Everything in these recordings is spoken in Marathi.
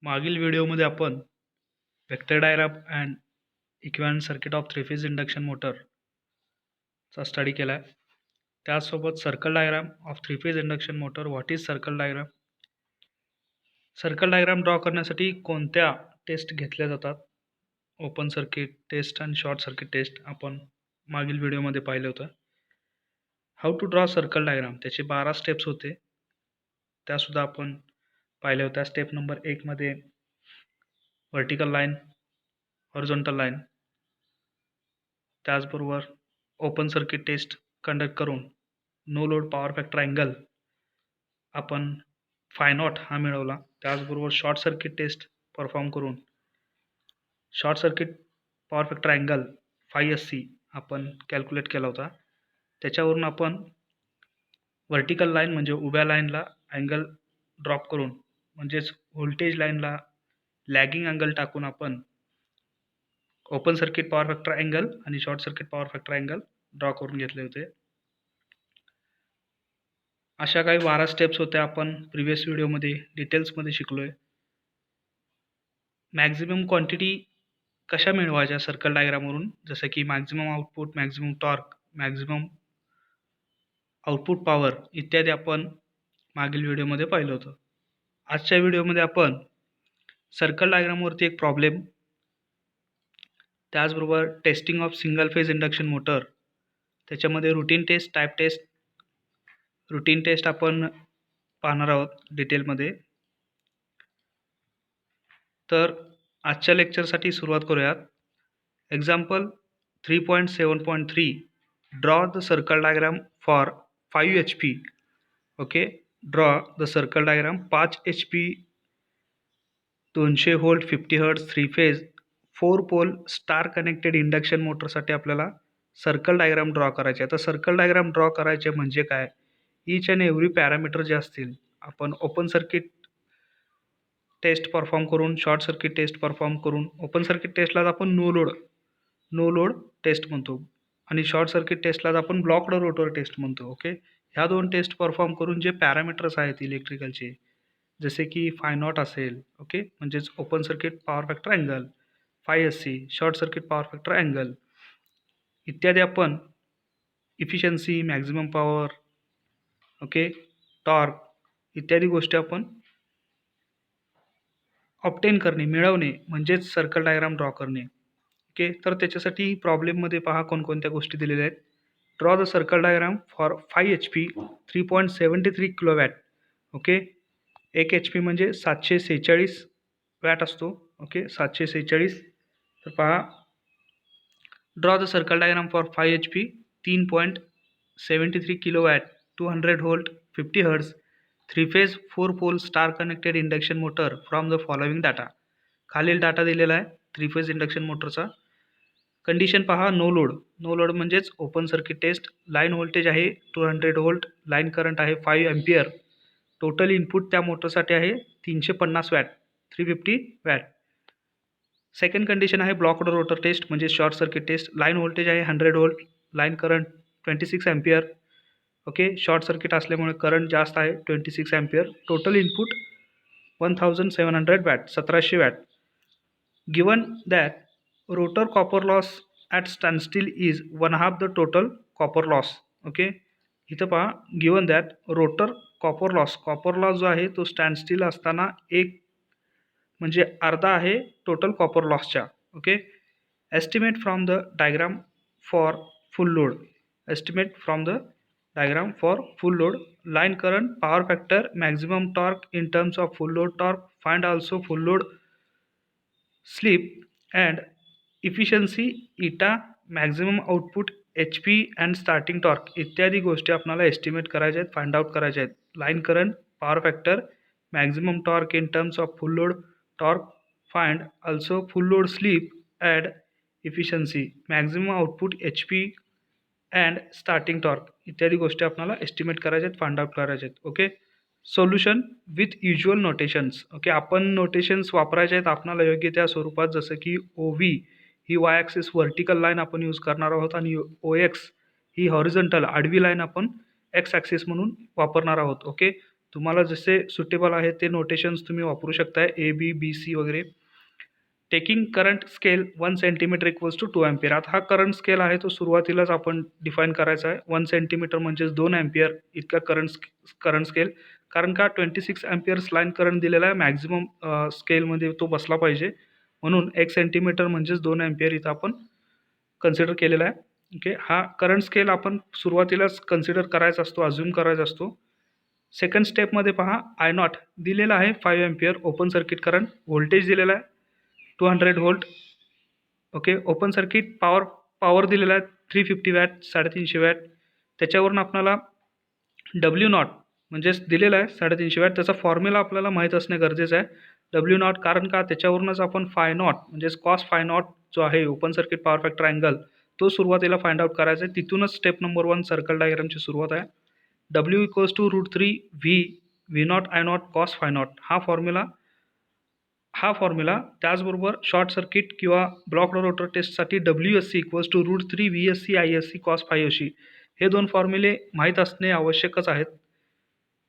मागील व्हिडिओमध्ये आपण vector diagram and equivalent circuit of three phase induction मोटरचा स्टडी केला आहे. त्याचसोबत circle diagram of three phase induction motor. What is circle diagram? Circle diagram draw करण्यासाठी कोणत्या टेस्ट घेतल्या जातात? ओपन सर्किट टेस्ट आणि शॉर्ट सर्किट टेस्ट आपण मागील व्हिडिओमध्ये पाहिलं होतं. How to draw circle diagram, त्याचे 12 स्टेप्स होते, त्यासुद्धा आपण पाहिल्या होत्या. स्टेप नंबर 1 मध्ये व्हर्टिकल लाईन, हॉरिझॉन्टल लाईन, त्याचबरोबर ओपन सर्किट टेस्ट कंडक्ट करून no load power factor angle आपण φ0 हा मिळवला. त्याचबरोबर शॉर्ट सर्किट टेस्ट परफॉर्म करून short circuit power factor angle φSC आपण कॅल्क्युलेट केला होता. त्याच्यावरून आपण व्हर्टिकल लाईन म्हणजे उभ्या लाईनला अँगल ड्रॉप करून, म्हणजेच व्होल्टेज लाईनला लॅगिंग अँगल टाकून आपण open circuit power factor angle आणि short circuit power factor angle draw करून घेतले होते. अशा काही 12 स्टेप्स होत्या, आपण प्रिव्हियस व्हिडिओमध्ये डिटेल्समध्ये शिकलो आहे. मॅक्झिमम क्वांटिटी कशा मिळवायच्या सर्कल डायग्रामवरून, जसं की maximum output, maximum torque, maximum output power इत्यादी आपण मागील व्हिडिओमध्ये पाहिलं होतं. आजच्या व्हिडिओमध्ये आपण सर्कल डायग्रामवरती एक प्रॉब्लेम, त्याचबरोबर testing of single phase induction motor, त्याच्यामध्ये routine test, type test, routine test आपण पाहणार आहोत डिटेलमध्ये. तर आजच्या लेक्चरसाठी सुरुवात करूयात. Example 3.7.3 draw the circle diagram for 5 HP. Okay, draw the circle diagram 5 HP 200 volt 50 hertz 3 phase 4 pole star connected induction मोटरसाठी आपल्याला सर्कल डायग्राम ड्रॉ करायचे आहे. तर सर्कल डायग्राम ड्रॉ करायचे म्हणजे काय, ईच अँड एव्हरी पॅरामीटर जे असतील, आपण ओपन सर्किट टेस्ट परफॉर्म करून, शॉर्ट सर्किट टेस्ट परफॉर्म करून, ओपन सर्किट टेस्टलाच आपण नो लोड टेस्ट म्हणतो आणि शॉर्ट सर्किट टेस्टलाच आपण ब्लॉक्ड रोटर टेस्ट म्हणतो. ओके, ह्या 2 टेस्ट परफॉर्म करून जे पॅरामीटर्स आहेत इलेक्ट्रिकलचे, जसे की φ0 असेल, ओके, म्हणजेच open circuit power factor angle, φSC short circuit power factor angle इत्यादी आपण efficiency, maximum power, okay, torque इत्यादी गोष्टी आपण ऑब्टेन करणे, मिळवणे म्हणजेच सर्कल डायग्राम ड्रॉ करणे. ओके, तर त्याच्यासाठी प्रॉब्लेममध्ये पहा कोणकोणत्या गोष्टी दिलेल्या आहेत. Draw the circle diagram for 5 HP 3.73 kilowatt. Okay, 1 HP म्हणजे 746 वॅट असतो. ओके, 746. तर पहा, draw the circle diagram for 5 HP 3.73 kilowatt 200 volt 50 hertz 3 phase 4 pole star connected induction motor from the following data. खालील डाटा दिलेला आहे 3 फेज इंडक्शन मोटरचा. कंडिशन पहा, नो लोड म्हणजेच open circuit test, line voltage आहे 200 व्होल्ट, लाईन करंट आहे 5 अँपियर, टोटल इनपुट त्या मोटरसाठी आहे 350 वॅट 350 वॅट. सेकंड कंडिशन आहे ब्लॉक्ड रोटर टेस्ट म्हणजे short circuit test, line voltage आहे 100 volt, line current 26 ampere. Okay, short circuit असल्यामुळे करंट जास्त आहे 26 ampere, total input 1700 watt 1700 watt. Given that rotor copper loss at standstill is 1/2 the total copper loss. Okay, इथं पहा, given that rotor copper loss जो आहे तो स्टँडस्टिल असताना एक म्हणजे अर्धा आहे टोटल कॉपर लॉसच्या. Okay, estimate from the diagram for full load, estimate from the diagram for full load, line current, power factor, maximum torque in terms of full load torque, find also full load slip and efficiency, eta, maximum output HP and starting torque इत्यादी गोष्टी आपल्याला एस्टिमेट करायच्या आहेत, फाइंड आउट करायच्या आहेत. Line current, power factor, maximum torque in terms of full load torque, find also full load slip and efficiency, maximum output HP and starting torque इत्यादी गोष्टी आपल्याला एस्टिमेट करायच्या आहेत, फाइंड आउट करायच्या आहेत. Okay, solution with usual notations. Okay, आपण नोटेशन्स वापरायचे आहेत आपल्याला योग्य त्या स्वरूपात, जसं की OV ही वाय ॲक्सिस व्हर्टिकल लाईन आपण यूज करणार आहोत आणि OX ही हॉरिझॉन्टल आडवी लाईन आपण एक्स ॲक्सिस म्हणून वापरणार आहोत. ओके, तुम्हाला जसे सुटेबल आहे ते नोटेशन्स तुम्ही वापरू शकताय, A, B, B, C वगैरे. Taking current scale 1 centimetre equals to 2 ampere. आता हा करंट स्केल आहे तो सुरुवातीलाच आपण डिफाईन करायचा आहे. 1 सेंटीमीटर म्हणजेच 2 अँपिअर इतका करंट स्केल. कारण का 26 अँपिअर्स लाईन करंट दिलेला आहे, मॅक्झिमम स्केलमध्ये तो बसला पाहिजे. म्हणून 1 सेंटीमीटर म्हणजेच 2 अँपिअर इथं आपण कन्सिडर केलेला आहे. ओके, हा करंट स्केल आपण सुरुवातीलाच कन्सिडर करायचा असतो, अज्युम करायचा असतो. सेकंड स्टेपमध्ये पहा, आय नॉट दिलेला आहे 5 ampere open circuit current. Voltage दिलेला आहे 200 volt. Okay, open circuit power दिलेला आहे 350 वॅट, 350 वॅट. त्याच्यावरून आपल्याला डब्ल्यू नॉट म्हणजेच दिलेला आहे 350 वॅट. त्याचा फॉर्म्युला आपल्याला माहीत असणे गरजेचं आहे, डब्ल्यू नॉट. कारण का त्याच्यावरूनच आपण फाय नॉट म्हणजेच कॉस फाय नॉट जो आहे open circuit power factor angle, तो सुरुवातीला फाइंड आउट करायचा आहे. तिथूनच स्टेप नंबर 1 सर्कल डायग्रामची सुरुवात आहे. W equals to √3 V naught I naught cos phi naught. हा फॉर्म्युला त्याचबरोबर शॉर्ट सर्किट किंवा ब्लॉक रोटर टेस्टसाठी WSC equals to √3 VSC ISC cos phi OC. हे दोन फॉर्म्युले माहीत असणे आवश्यकच आहेत.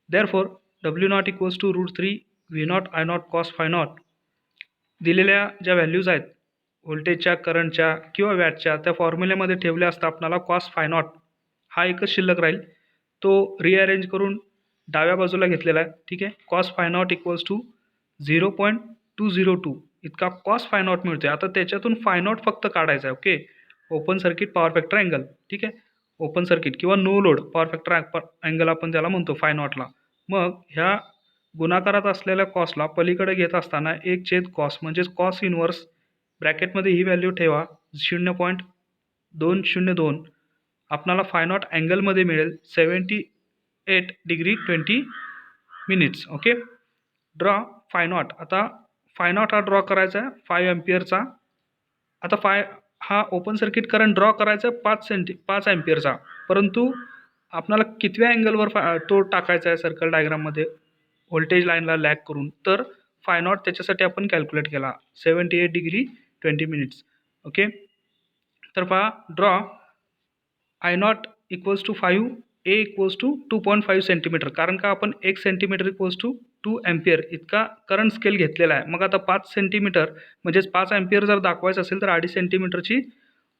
Therefore W naught equals to √3 V naught I naught cos phi naught. दिलेल्या ज्या व्हॅल्यूज आहेत व्होल्टेजच्या, करंटच्या किंवा वॅटच्या, त्या फॉर्म्युल्यामध्ये ठेवल्या असता आपल्याला कॉस फाय नॉट हा एकच शिल्लक राहील. तो रिअरेंज करून डाव्या बाजूला घेतलेला आहे. ठीक आहे, cos phi naught equals to 0.202 इतका कॉस फाय नॉट मिळते. आता त्याच्यातून फाय नॉट फक्त काढायचा आहे. Okay, open circuit power factor angle. ठीक आहे, ओपन सर्किट किंवा no load power factor angle आपण त्याला म्हणतो फाय नॉटला. मग ह्या गुणाकारात असलेल्या कॉसला पलीकडे घेत असताना 1 कॉस म्हणजेच कॉस इन्व्हर्स ब्रॅकेटमध्ये ही व्हॅल्यू ठेवा 0.202. आपल्याला फाय नॉट अँगलमध्ये मिळेल 78 degree 20 minutes. Okay, draw five not. आता फाय नॉट हा ड्रॉ करायचा आहे 5 अँपिअरचा. आता हा ओपन सर्किट करंट ड्रॉ करायचा आहे 5 अँपिअरचा. परंतु आपल्याला कितव्या अँगलवर तो टाकायचा आहे सर्कल डायग्राममध्ये व्होल्टेज लाईनला लॅग करून, तर फाय नॉट त्याच्यासाठी आपण कॅल्क्युलेट केला 78 डिग्री 20 मिनिट्स. ओके, तर पहा, draw I naught equals to 5, A equals to 2.5 centimetre. कारण का आपण 1 सेंटीमीटर इक्वल्स टू 2 अँपिअर इतका करंट स्केल घेतलेला आहे. मग आता 5 सेंटीमीटर म्हणजेच 5 अँपिअर जर दाखवायचं असेल तर 2.5 सेंटीमीटरची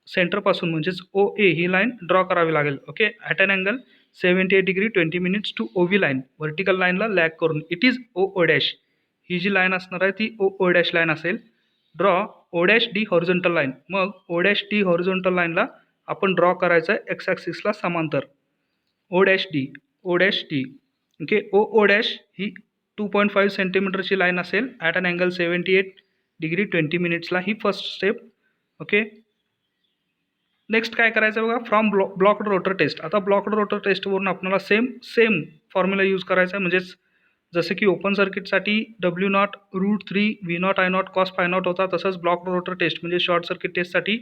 सेंटरपासून म्हणजेच OA ही लाईन ड्रॉ करावी लागेल. Okay, at an angle 78 degree 20 minutes to OV line, vertical लाईनला लॅग करून. It is OO dash. ही जी लाईन असणार आहे ती OO डॅश लाईन असेल. Draw O'D horizontal line. मग O'D हॉरिझॉन्टल लाईनला आपण ड्रॉ करायचं आहे एक्स ॲक्सिसला समांतर. O'D. ओके, OO डॅश ही 2.5 सेंटीमीटरची लाईन असेल ॲट अन अँगल 78 डिग्री 20 मिनिट्सला. ही फर्स्ट स्टेप. ओके, नेक्स्ट काय करायचं बघा, फ्रॉम ब्लॉक्ड रोटर टेस्ट. आता ब्लॉक्ड रोटर टेस्टवरून आपल्याला सेम फॉर्म्युला यूज करायचा आहे. म्हणजेच जसं की ओपन सर्किटसाठी W naught √3 V naught I naught cos phi naught होता, तसंच ब्लॉक रोटर टेस्ट म्हणजे शॉर्ट सर्किट टेस्टसाठी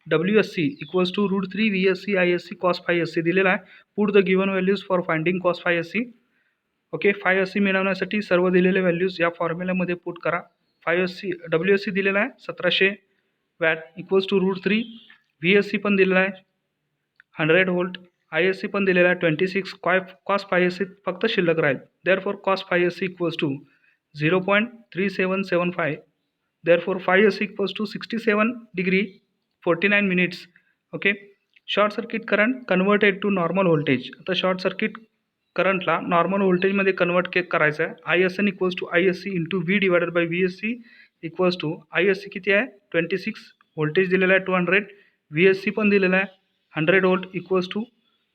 WSC equals to √3 VSC ISC cos phi SC दिलेला आहे. Put the given values for finding cos phi SC. Okay, phi SC मिळवण्यासाठी सर्व दिलेले व्हॅल्यूज या फॉर्म्युल्यामध्ये पुट करा. WSC दिलेला आहे 1700 वॅट इक्वल्स टू √3. VSC पण दिलेला आहे 100 व्होल्ट. ISC पण दिलेला आहे 26. कॉस फाय SC फक्त शिल्लक राहील. Therefore cos phi SC equals to 0.3775. Therefore phi SC equals to 67 degree 49 minutes. Okay, short circuit current converted to normal voltage. आता शॉर्ट सर्किट करंटला नॉर्मल व्होल्टेजमध्ये कन्वर्ट करायचं आहे. ISN equals to ISC into V divided by VSC equals to ISC किती आहे 26, व्होल्टेज दिलेला आहे 200, VSC पण दिलेला आहे 100 volt equals to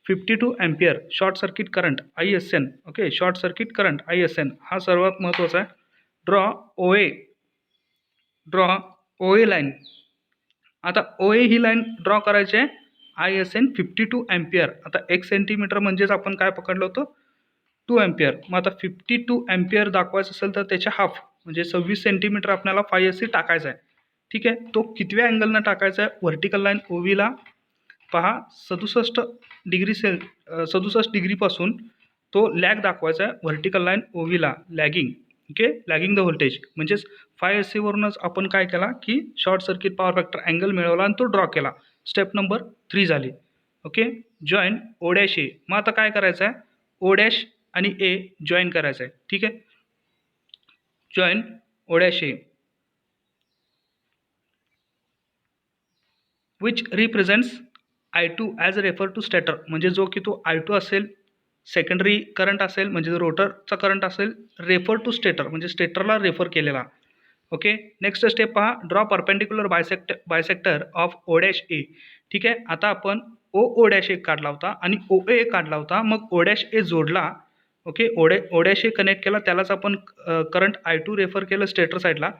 52 ampere. Short circuit current ISN. Okay, short circuit current ISN हा सर्वात महत्त्वाचा आहे. Draw OA line. आता OA ही लाईन ड्रॉ करायची आहे ISN 52 अँपिअर. आता 1 सेंटीमीटर म्हणजेच आपण काय पकडलं होतं 2 अँपिअर. मग आता 52 अँपिअर दाखवायचं असेल तर त्याच्या हाफ म्हणजे 26 सेंटीमीटर आपल्याला फाय SC टाकायचा आहे. ठीक आहे, तो कितव्या अँगलनं टाकायचा आहे व्हर्टिकल लाईन OVला पहा 67 डिग्रीपासून तो लॅग दाखवायचा आहे व्हर्टिकल लाईन OVला lagging. Okay, lagging the voltage. म्हणजेच फाय SC वरूनच आपण काय केला की short circuit power factor angle मिळवला आणि तो ड्रॉ केला. स्टेप नंबर 3 झाली. Okay, join O'. मग आता काय करायचं आहे O' आणि ए जॉईन करायचं आहे. ठीक आहे, join O dash A which represents I2 as refer to stator, म्हणजे जो की तो I2 असेल, सेकंडरी करंट असेल म्हणजे जो रोटरचा करंट असेल, रेफर टू स्टेटर म्हणजे स्टेटरला रेफर केलेला. ओके, नेक्स्ट स्टेप पहा, draw perpendicular bisector of O dash A. ठीक आहे, आता आपण ओ डॅश ए काढला होता आणि ओ ए काढला होता, मग ओ डॅश ए जोडला. ओके, ओ डॅश ए कनेक्ट केला, त्यालाच आपण करंट I2 रेफर केलं स्टेटर साईडला.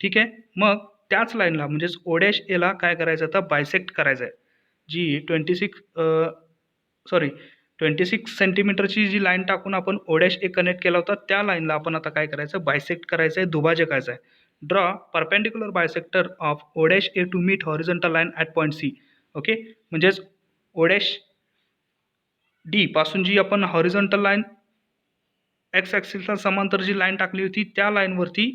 ठीक आहे, मग त्याच लाईनला म्हणजेच ओ डॅश एला काय करायचं आता, बायसेक्ट करायचं आहे. जी 26 सेंटीमीटरची जी लाईन टाकून आपण ओ डॅश ए कनेक्ट केला होता, त्या लाईनला आपण आता काय करायचं, बायसेक्ट करायचं आहे, दुभाजकायचं आहे. Draw perpendicular bisector of O dash A to meet horizontal line at point C. Okay, म्हणजेच ओ डॅश डी पासून जी आपण हॉरिझॉन्टल लाईन एक्स ॲक्सिसला समांतर जी लाईन टाकली होती, त्या लाईनवरती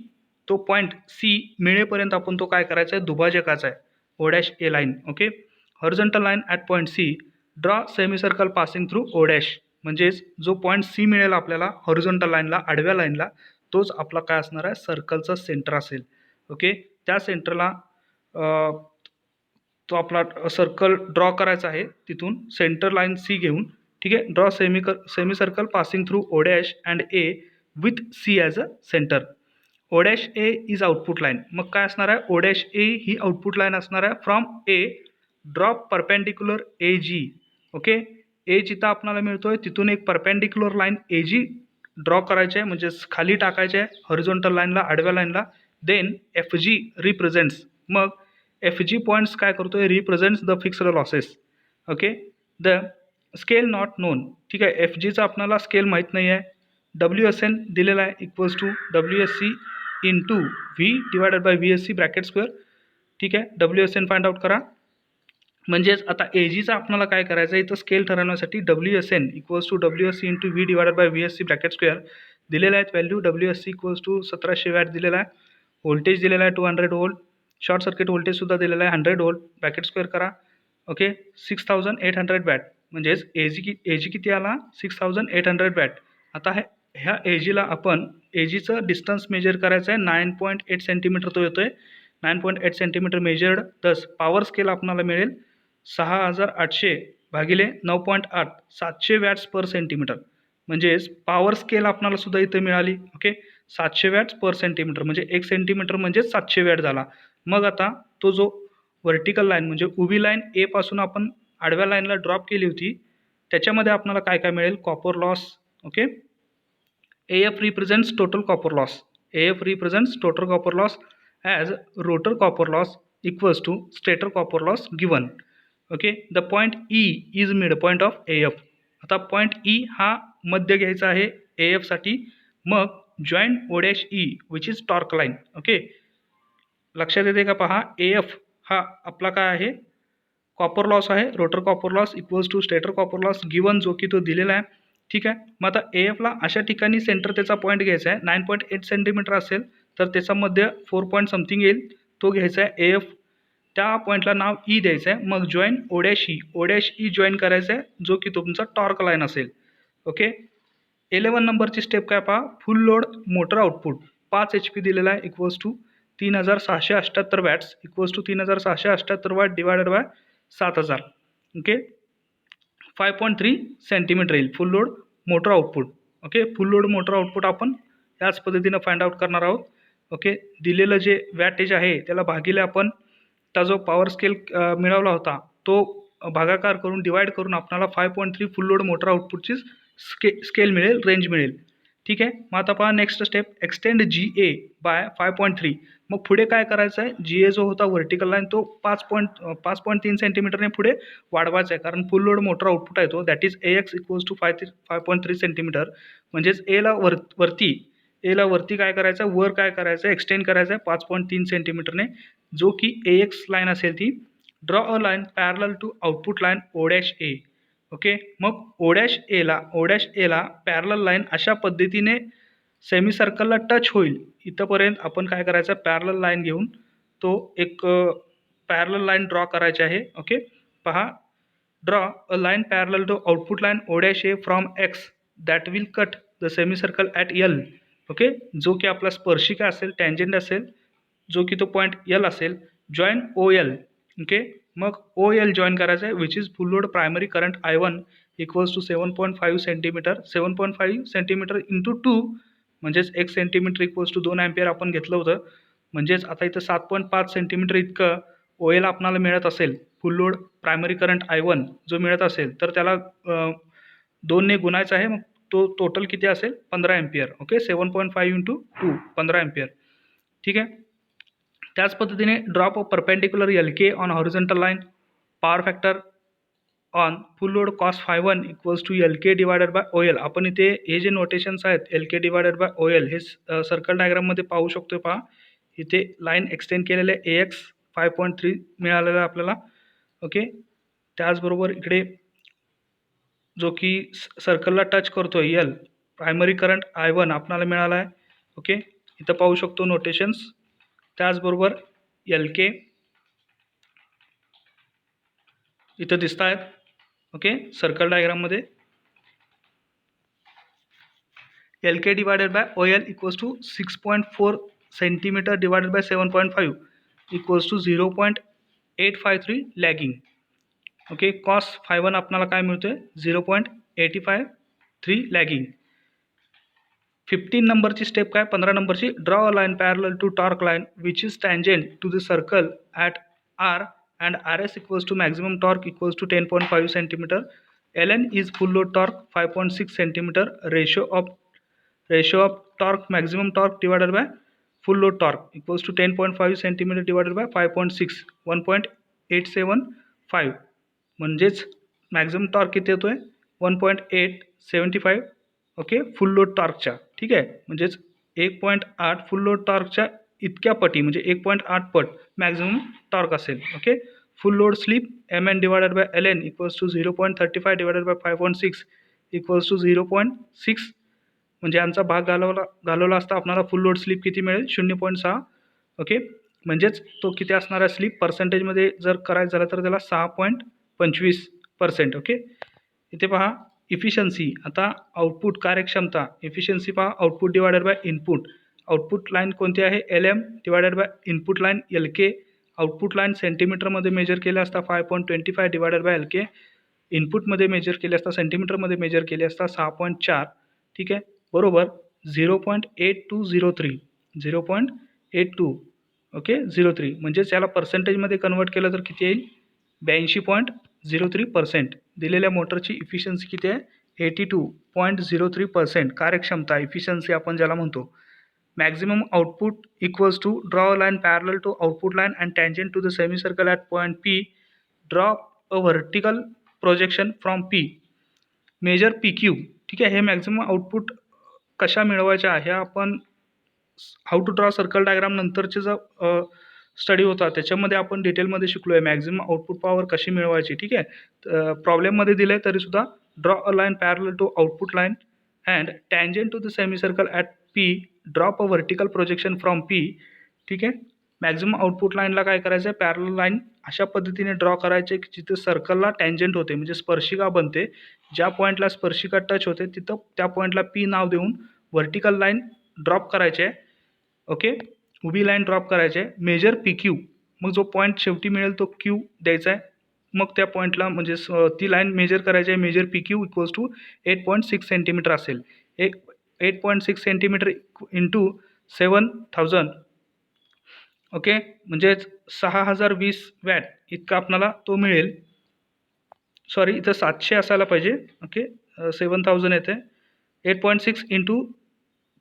तो पॉईंट सी मिळेपर्यंत आपण तो काय करायचा आहे, दुभाजकाचा आहे O dash A line. Okay, horizontal line at point C, draw semicircle passing through O dash, म्हणजेच जो पॉईंट सी मिळेल आपल्याला हॉरिझॉन्टल लाईनला, आडव्या लाईनला, तोच आपला काय असणार आहे, सर्कलचा सेंटर असेल. ओके, त्या सेंटरला तो आपला सर्कल ड्रॉ करायचा आहे, तिथून सेंटर लाईन सी घेऊन. ठीक आहे, draw semi circle passing through O dash and A with C as a centre. O dash A is output line, मग काय असणार आहे, ओ डॅश ए ही आउटपुट लाईन असणार आहे. From A drop perpendicular A G. Okay, A जिथं आपल्याला मिळतोय तिथून एक perpendicular line A G draw करायची आहे, म्हणजेच खाली टाकायचे आहे हॉरिझॉन्टल लाईनला, आडव्या लाईनला. देन एफ जी रिप्रेझेंट्स, मग एफ जी पॉईंट्स काय करतोय, represents the fixed losses. Okay, the scale not non. ठीक आहे, एफ जीचा आपल्याला स्केल माहीत नाही आहे. WSN दिलेला आहे equals to WSC into V divided by VSC bracket square. ठीक आहे, WSN फाइंड आउट करा. म्हणजेच आता ए जीचा आपल्याला काय करायचं आहे, इथं स्केल ठरवण्यासाठी WSN equals to WSC into V divided by VSC bracket square दिलेला आहेत value. WSC equals to 1700 watt दिलेला आहे. व्होल्टेज दिलेला आहे 200 व्होल्ट. शॉर्ट सर्किट व्होल्टेजसुद्धा दिलेला आहे 100 व्होल्ट. ब्रॅकेट स्क्वेअर करा. ओके, 6800 वॅट, म्हणजेच ए जी किती आला, 6800 वॅट. आता ह्या ए जीला आपण ए जीचं डिस्टन्स मेजर करायचं आहे, 9.8 सेंटीमीटर तो येतो आहे. 9.8 सेंटीमीटर मेजर्ड, दस पॉवर स्केल आपल्याला मिळेल 6800 भागिले 9.8, 700 वॅट्स पर सेंटीमीटर. म्हणजेच पॉवर स्केल आपल्याला सुद्धा इथं मिळाली. ओके, 700 वॅट्स पर सेंटीमीटर, म्हणजे 1 सेंटीमीटर म्हणजे 700 वॅट झाला. मग आता तो जो व्हर्टिकल लाईन म्हणजे उभी लाईन ए पासून आपण आडव्या लाईनला ड्रॉप केली होती, त्याच्यामध्ये आपल्याला काय काय मिळेल, copper loss. Okay, AF represents total copper loss. AF represents total copper loss as rotor copper loss equals to stator copper loss given. Okay, the point E is midpoint of AF. आता पॉईंट E हा मध्य घ्यायचा आहे AF साठी. मग join O dash E which is torque line. Okay, लक्षात येते का, पहा AF हा आपला काय आहे, कॉपर लॉस आहे, rotor copper loss equals to stator copper loss given, जो की तो दिलेला आहे. ठीक आहे, मग आता AFला अशा ठिकाणी सेंटर त्याचा पॉईंट घ्यायचा आहे. 9.8 सेंटीमीटर असेल तर त्याचा मध्य 4 पॉईंट समथिंग येईल, तो घ्यायचा आहे AF. त्या पॉईंटला नाव E द्यायचं आहे. मग join O dash E join करायचा आहे, जो की तुमचा टॉर्क लाईन असेल. ओके, 11 नंबरची स्टेप काय पहा, full load motor output 5 HP दिलेला आहे equals to 3678 watts equals to 3678 watt divided by 7000. Okay, 5.3 centimetre येईल full load motor output. Okay, full load motor output आपण याच पद्धतीनं फाइंड आउट करणार आहोत. ओके, दिलेलं जे वॅटेज आहे त्याला भागिले आपण त्या जो पॉवर स्केल मिळवला होता तो भागाकार करून डिवाइड करून आपल्याला 5.3 फुल लोड मोटर आउटपुटची स्केल मिळेल, रेंज मिळेल. ठीक आहे, मग आता पहा next step, extend GA by 5.3. मग पुढे काय करायचं आहे, GA जो होता व्हर्टिकल लाईन तो 5.3 सेंटीमीटरने पुढे वाढवायचा आहे, कारण फुल लोड मोटर आउटपुट आहे तो, that is AX equals to 5.3 centimetre. म्हणजेच एला वरती काय करायचं आहे, वर काय करायचं आहे, एक्सटेंड करायचं आहे 5.3 सेंटीमीटरने, जो की AX लाईन असेल ती. Draw a line parallel to output line O dash A. Okay, मग O डॅश एला पॅरलल लाईन अशा पद्धतीने सेमी सर्कलला टच होईल इथंपर्यंत आपण काय करायचं, पॅरलल लाईन घेऊन तो एक पॅरलल लाईन ड्रॉ करायची आहे. ओके, पहा, draw a line parallel to output line O dash A from X that will cut the semicircle at L. Okay, जो की आपला स्पर्शिका असेल, टँजंट असेल, जो की तो पॉईंट यल असेल, जॉईन ओ एल. ओके, मग ओ एल जॉईन करायचं आहे, which is full load primary current I1 equals to 7.5 centimetre. 7.5 centimetre into 2 म्हणजेच 1 सेंटीमीटर इक्वल्स टू 2 अँपियर आपण घेतलं होतं. म्हणजेच आता इथं 7.5 सेंटीमीटर इतकं ओ एल आपणाला मिळत असेल, फुल लोड प्रायमरी करंट I1 जो मिळत असेल, तर त्याला 2ने गुणायचं आहे. मग तो टोटल किती असेल? 15 अँपियर. Okay, 7.5 into 2 15 ampere. ठीक आहे. त्याच पद्धतीने drop off perpendicular L K on horizontal line, power factor on full load cos Φ1 equals to L K divided by O L. आपण इथे हे जे नोटेशन्स आहेत L K divided by O L हे सर्कल डायग्राममध्ये पाहू शकतो. पहा इथे लाईन एक्सटेंड केलेले AX 5.3 मिळालेलं आहे आपल्याला. ओके, त्याचबरोबर इकडे जो की सर्कलला टच करतो एल प्रायमरी करंट I1 आपल्याला मिळाला आहे. ओके, इथं पाहू शकतो नोटेशन्स. त्याचबरोबर एल के इथं दिसत आहेत. ओके, सर्कल डायग्राममध्ये L K divided by O L equals to 6.4 centimetre divided by 7.5 equals to 0.853 lagging. Okay, cos Φ1 आपल्याला काय मिळतोय? 0.853 लॅगिंग. 15 नंबरची स्टेप काय? 15 नंबरची, draw a line parallel to torque line which is tangent to the circle at R and RS equals to maximum torque equals to 10.5 centimeter. Ln is full load torque 5.6 centimeter. Ratio of torque maximum torque divided by full load torque equals to 10.5 centimeter divided by 5.6 1.875. म्हणजेच मॅक्झिमम टॉर्क किती येतोय? 1.875. ओके, फुल लोड टॉर्कच्या. ठीक आहे, म्हणजेच 1.8 फुल लोड टॉर्कच्या इतक्या पटी म्हणजे 1.8 पट मॅक्झिमम टॉर्क असेल. Okay, full load slip Mn divided by Ln equals to 0.35 divided by 5.6 equals to 0.6. म्हणजे यांचा भाग घालवला असता आपल्याला फुल लोड स्लिप किती मिळेल? 0.6. ओके, म्हणजेच तो किती असणार आहे स्लिप पर्सेंटेजमध्ये जर करायचं झालं तर त्याला 6.25%. ओके, इथे पहा इफिशियन्सी. आता आउटपुट कार्यक्षमता इफिशियन्सी पहा, output divided by input. Output line कोणती आहे? LM divided by input line LK. Output line सेंटीमीटरमध्ये मेजर केले असता 5.25 डिवायडेड बाय LK. इनपुटमध्ये मेजर केले असता सेंटीमीटरमध्ये मेजर केले असता 6.4. ठीक आहे, बरोबर 0.8203. 0.82 ओके 03. म्हणजेच याला पर्सेंटेजमध्ये कन्वर्ट केलं तर किती येईल? 82.03%. दिलेल्या मोटरची इफिशियन्सी किती आहे? 82.03% कार्यक्षमता इफिशियन्सी आपण ज्याला म्हणतो. Maximum output equals to draw a line parallel to output line and tangent to the semicircle at point P. Draw a vertical projection from P. Measure PQ. ठीक आहे, हे मॅक्झिमम आउटपुट कशा मिळवायच्या हे आपण how to draw circle diagram नंतरचे जो स्टडी होता त्याच्यामध्ये आपण डिटेलमध्ये शिकलो आहे मॅक्झिमम आउटपुट पॉवर कशी मिळवायची. ठीक आहे, प्रॉब्लेममध्ये दिलं आहे तरीसुद्धा draw a line parallel to output line and tangent to the semicircle at P. Drop a vertical projection from P. ठीक आहे, मॅक्झिमम आउटपुट लाईनला काय करायचं आहे? पॅरलल लाईन अशा पद्धतीने ड्रॉ करायचे की जिथे सर्कलला टँजंट होते म्हणजे स्पर्शिका बनते. ज्या पॉईंटला स्पर्शिका टच होते तिथं त्या पॉईंटला P नाव देऊन व्हर्टिकल लाईन ड्रॉप करायचे आहे. ओके, उभी लाईन ड्रॉप करायची आहे. Measure PQ. मग जो पॉईंट शेवटी मिळेल तो Q द्यायचा आहे. मग त्या पॉईंटला म्हणजे ती लाईन मेजर करायची आहे. Measure PQ equals to 8.6 centimetre असेल. 8.6 सेंटीमीटर इंटू 7000. ओके, म्हणजेच 6020 वॅट इतका आपल्याला तो मिळेल. सॉरी, इथं 700 असायला पाहिजे. ओके, 7000 येते. 8.6 इंटू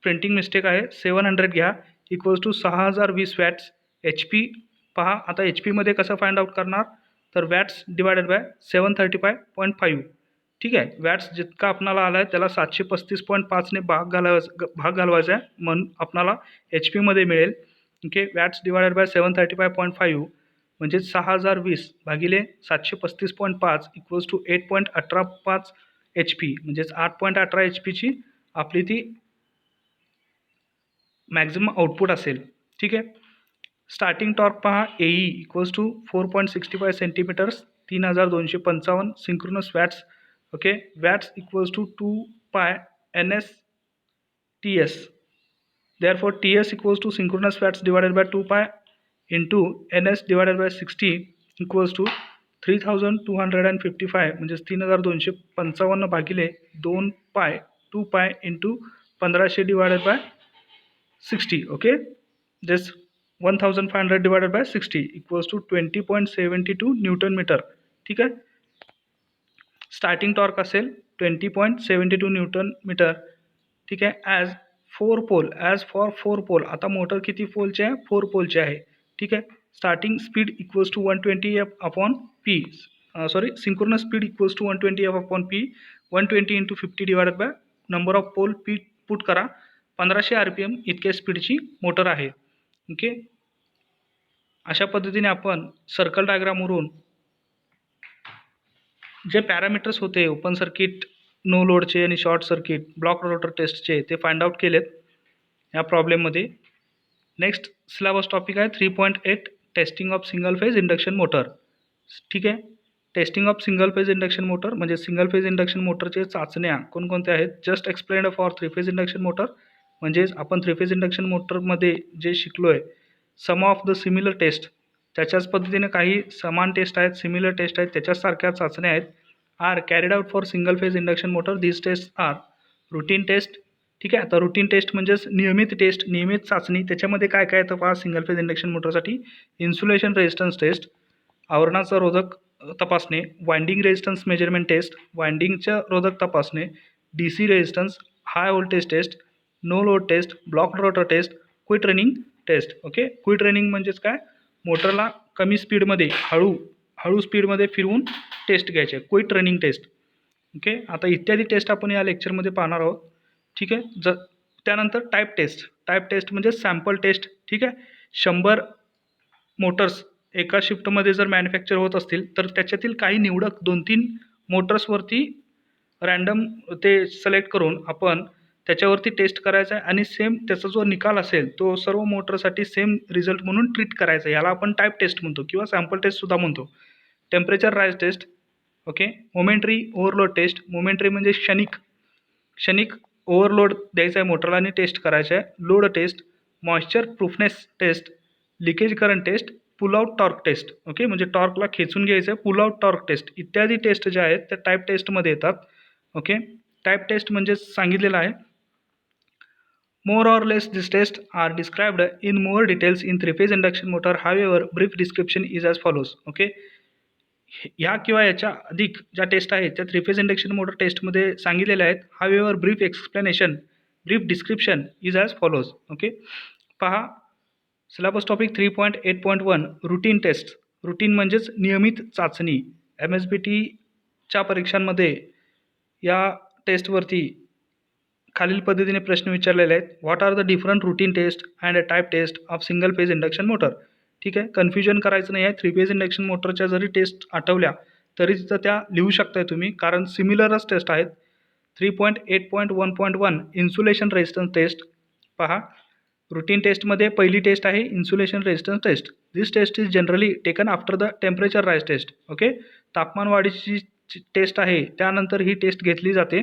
प्रिंटिंग मिस्टेक आहे 700 घ्या इक्वल्स टू 6020 वॅट्स. HP पहा, आता HP कसं फाइंड आउट करणार? तर वॅट्स डिवायडेड बाय 735.5. ठीक आहे, वॅट्स जितका आपणाला आला आहे त्याला 735.5ने भाग घालवायचा आहे म्हणून आपणाला HP मिळेल. ओके, वॅट्स डिवायडेड बाय 735.5 म्हणजे 6020 भागिले 735.5 इक्वल्स टू 8.185 HP. म्हणजेच 8.18 HPची आपली ती मॅक्झिमम आउटपुट असेल. ठीक आहे, स्टार्टिंग टॉर्क पहा AE equals to 4.65 centimetres 3255 synchronous watts. Okay, watts equals to 2 pi NS TS. Therefore TS equals to synchronous watts divided by 2 pi into NS divided by 60 equals to 3255 म्हणजे 3255 भागिले 2 पाय 2 pi into 1500 divided by 60. Okay, this 1500 divided by 60 equals to 20.72 Newton metre. ठीक आहे. स्टार्टिंग टॉर्क असेल 20.72 न्यूटन मीटर. ठीक आहे. As for 4 pole. आता मोटर किती पोलचे आहे? 4 पोलचे आहे. ठीक आहे. Starting speed equals to 120 F upon P. Synchronous speed equals to 120 F upon P. 120 into 50 divided by number of pole P put करा. 1500 RPM इतक्या स्पीडची मोटर आहे. ओके, अशा पद्धतीने आपण सर्कल डायग्रामवरून जे पॅरामीटर्स होते ओपन सर्किट, नो लोडचे आणि शॉर्ट सर्किट, ब्लॉक रोटर टेस्टचे ते फाइंड आउट केलेत या प्रॉब्लेममध्ये. नेक्स्ट सिलेबस टॉपिक आहे 3.8 testing of single phase induction motor. ठीक आहे. Testing of single phase induction motor म्हणजे सिंगल फेज इंडक्शन मोटरचे चाचण्या कोणकोणत्या आहेत? Just explained for 3 phase induction motor. म्हणजेच आपण 3 फेज इंडक्शन मोटरमध्ये जे शिकलो आहे सम ऑफ द सिमिलर टेस्ट, त्याच्याच पद्धतीने काही समान टेस्ट आहेत, सिमिलर टेस्ट आहेत, त्याच्यासारख्या चाचण्या आहेत. Are carried out for single phase induction motor. This test are routine test. ठीक आहे. आता रुटीन टेस्ट म्हणजेच नियमित टेस्ट, नियमित चाचणी. त्याच्यामध्ये काय काय येतं पहा सिंगल फेज इंडक्शन मोटरसाठी? इन्सुलेशन रेजिस्टन्स टेस्ट, आवरणाचा रोधक तपासणे, वाइंडिंग रेजिस्टन्स मेजरमेंट टेस्ट, वाइंडिंगच्या रोधक तपासणे, DC resistance, high voltage test, no load test, block rotor test, quit running test. Okay, quick running म्हणजेच काय? मोटरला कमी स्पीडमध्ये हळू स्पीडमध्ये फिरवून टेस्ट घ्यायचे, क्विट रनिंग टेस्ट. ओके, आता इत्यादी टेस्ट आपण या लेक्चरमध्ये पाहणार आहोत. ठीक आहे. त्यानंतर टाईप टेस्ट म्हणजे सॅम्पल टेस्ट. ठीक आहे. 100 मोटर्स एका शिफ्टमध्ये जर मॅन्युफॅक्चर होत असतील तर त्याच्यातील काही निवडक 2-3 मोटर्सवरती रँडम ते सिलेक्ट करून आपण त्याच्यावरती टेस्ट करायचा आहे आणि सेम त्याचा जो निकाल असेल तो सर्व मोटरसाठी सेम रिझल्ट म्हणून ट्रीट करायचा. याला आपण टाईप टेस्ट म्हणतो किंवा सॅम्पल टेस्टसुद्धा म्हणतो. Temperature rise test. Okay, momentary overload test. Momentary म्हणजे क्षणिक ओव्हरलोड द्यायचा आहे मोटरला आणि टेस्ट करायचा आहे. Load test, moisture proofness test, leakage current test, pull out torque test. Okay, म्हणजे टॉर्कला खेचून घ्यायचं आहे, पुल आउट टॉर्क टेस्ट. इत्यादी टेस्ट ज्या आहेत त्या टाईप टेस्टमध्ये येतात. ओके, टाईप टेस्ट म्हणजे सांगितलेलं आहे. More or less these tests are described in more details in 3-phase induction motor. However, brief description is as follows. Okay, ह्या किंवा याच्या अधिक ज्या टेस्ट आहेत त्या 3 फेज इंडक्शन मोटर टेस्टमध्ये सांगितलेल्या आहेत. However brief description is as follows. Okay, पहा syllabus topic 3.8.1 routine test. Routine म्हणजेच नियमित चाचणी. MSBTच्या परीक्षांमध्ये या टेस्टवरती खालील पद्धतीने प्रश्न विचारलेले आहेत. What are the different routine test and type test of single phase induction motor. ठीक आहे. कन्फ्युजन करायचं नाही आहे. 3 फेज इंडक्शन मोटरच्या जरी टेस्ट आठवल्या तरी तिथं त्या लिहू शकताय तुम्ही, कारण सिमिलरच टेस्ट आहेत. 3.8.1.1 इन्सुलेशन रेजिस्टन्स टेस्ट. पहा, रुटीन टेस्टमध्ये पहिली टेस्ट आहे insulation resistance test. This test is generally taken after the temperature rise test. Okay, तापमान वाढीची टेस्ट आहे त्यानंतर ही टेस्ट घेतली जाते.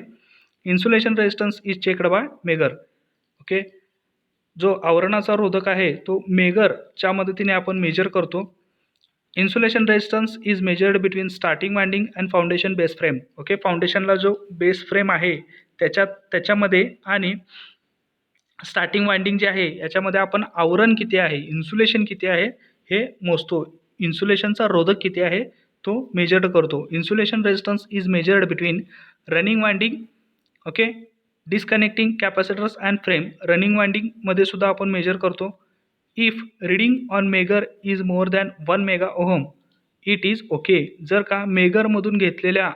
Insulation resistance is checked by megger. Okay, जो आवरणाचा रोधक आहे तो मेगरच्या मदतीने आपण मेजर करतो. Insulation resistance is measured between starting winding and foundation base frame. Okay, फाउंडेशनला जो बेस फ्रेम आहे त्याच्यामध्ये आणि स्टार्टिंग वाइंडिंग जे आहे याच्यामध्ये आपण आवरण किती आहे, इन्सुलेशन किती आहे हे मोजतो. इन्सुलेशनचा रोधक किती आहे तो मेजर्ड करतो. Insulation resistance is measured between running winding. Okay, disconnecting capacitors and frame. Running वाइंडिंगमध्ये सुद्धा आपण मेजर करतो. If reading on megger is more than 1 mega ohm it is okay. जर का मेगरमधून घेतलेल्या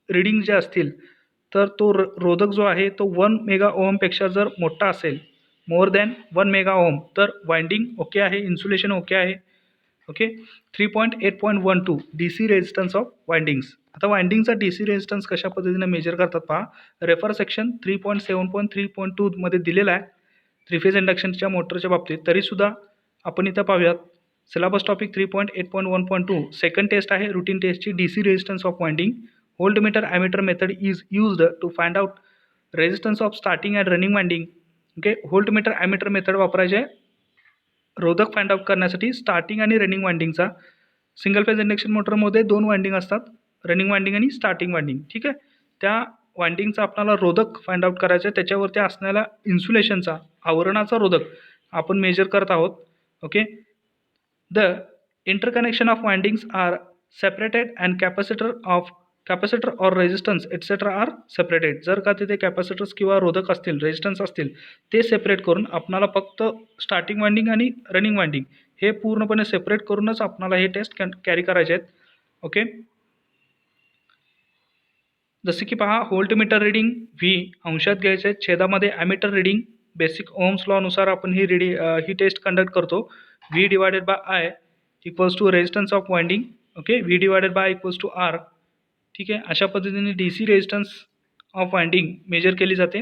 रीडिंग ज्या असतील तर तो रोधक जो आहे तो 1 मेगा ओहमपेक्षा जर मोठा असेल, मोर दॅन 1 मेगा ओहम, तर वाइंडिंग ओके आहे, इन्सुलेशन ओके आहे. Okay, 3.8.12 DC resistance of windings. आता वाइंडिंगचा DC रेजिस्टन्स कशा पद्धतीने मेजर करतात पहा. रेफर सेक्शन 3.7.3.2 मध्ये दिलेला आहे 3 फेज इंडक्शनच्या मोटरच्या बाबतीत. तरीसुद्धा आपण इथं पाहूयात. सिलेबस टॉपिक 3.8.1.2 सेकंड टेस्ट आहे रुटीन टेस्टची. DC resistance of winding. Voltmeter ammeter method is used to find out resistance of starting and running winding. Okay, voltmeter ammeter method वापरायचे रोधक फाइंड आउट करण्यासाठी स्टार्टिंग आणि रनिंग वाइंडिंगचा. सिंगल फेज इंडक्शन मोटरमध्ये 2 वाइंडिंग असतात, रनिंग वाइंडिंग आणि स्टार्टिंग वाइंडिंग. ठीक आहे, त्या वाइंडिंगचा आपल्याला रोधक फाइंड आउट करायचा आहे. त्याच्यावरती असणाऱ्या इन्सुलेशनचा, आवरणाचा रोधक आपण मेजर करत आहोत. Okay, the interconnection of windings are separated and capacitor or resistance etcetera are separated. जर का तिथे कॅपॅसिटर्स किंवा रोधक असतील, रेजिस्टन्स असतील, ते सेपरेट करून आपणाला फक्त स्टार्टिंग वाइंडिंग आणि रनिंग वाइंडिंग हे पूर्णपणे सेपरेट करूनच आपणाला हे टेस्ट कॅरी करायचे आहेत. ओके, जसे की पहा, व्होल्टमीटर रिडिंग व्ही अंशात घ्यायचे आहेत, छेदामध्ये ॲमीटर रिडिंग. बेसिक ओम्स लॉनुसार आपण ही टेस्ट कंडक्ट करतो. V divided by I equals to resistance of winding. Okay, V divided by equals to R. ठीक आहे, अशा पद्धतीने D C resistance of winding measure केली जाते.